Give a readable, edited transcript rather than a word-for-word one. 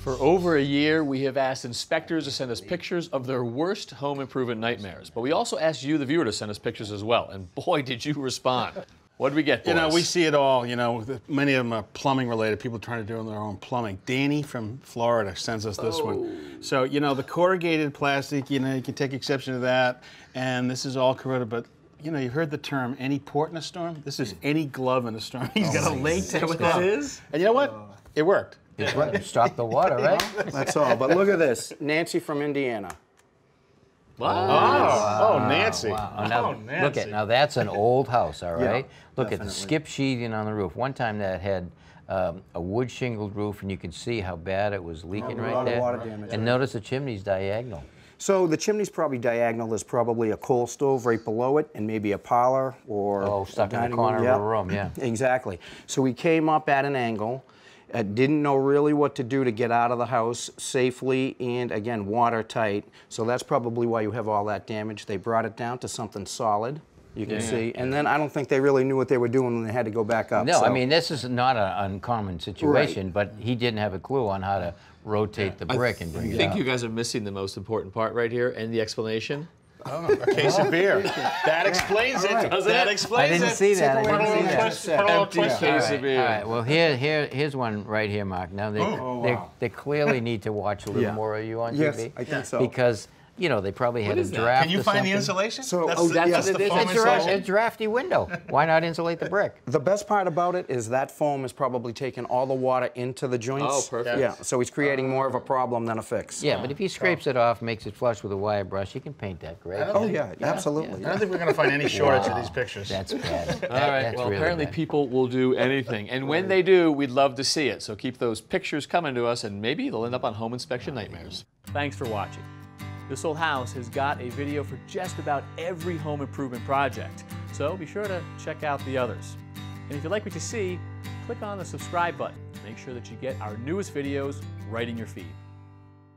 For over a year, we have asked inspectors to send us pictures of their worst home improvement nightmares. But we also asked you, the viewer, to send us pictures as well. And boy, did you respond. What did we get, boys? You know, we see it all. You know, many of them are plumbing related. People trying to do their own plumbing. Danny from Florida sends us this one. So, you know, the corrugated plastic, you know, you can take exception to that. And this is all corroded, but you know, you've heard the term any port in a storm. This is any glove in a storm. He's got a latex what glove. this is? And you know what? It worked. It's right. Stop the water, right? That's all. But look at this. Nancy from Indiana. Wow. Oh, Nancy. Wow. Now, Nancy. Now that's an old house, all right? Yeah, Look at the skip sheathing on the roof. One time that had a wood shingled roof, and you could see how bad it was leaking right there. A lot of water damage. And notice the chimney's diagonal. So the chimney's probably diagonal. There's probably a coal stove right below it, and maybe a parlor or stuck in the dining corner room. of a room, yeah. Exactly. So we came up at an angle. Didn't know really what to do to get out of the house safely and, again, watertight. So that's probably why you have all that damage. They brought it down to something solid, you can see. And then I don't think they really knew what they were doing when they had to go back up. No, so. I mean, this is not an uncommon situation, but he didn't have a clue on how to rotate the brick and bring it out. I think you guys are missing the most important part right here, and the explanation. Oh, a case of beer. That explains it, doesn't it? That explains it. I didn't see that. I didn't see that. Empty case of beer. All right. Well, here's one right here, Mark. Now they clearly need to watch a little more of you on TV. Yes, I think so. Because you know they probably had a draft. Can you or find the something. insulation? So, that's what it is. It's a drafty window. Why not insulate the brick? The best part about it is that foam is probably taking all the water into the joints. Oh, perfect. Yeah, so he's creating more of a problem than a fix. Yeah, but if he scrapes it off, makes it flush with a wire brush, you can paint that great. Oh, yeah, absolutely. I don't think we're going to find any shortage of these pictures. That's bad. All right, That's well, really apparently bad. people will do anything. And when they do, we'd love to see it. So keep those pictures coming to us, and maybe they'll end up on Home Inspection Nightmares. Thanks for watching. This Old House has got a video for just about every home improvement project. So be sure to check out the others. And if you like what you see, click on the subscribe button to make sure that you get our newest videos right in your feed.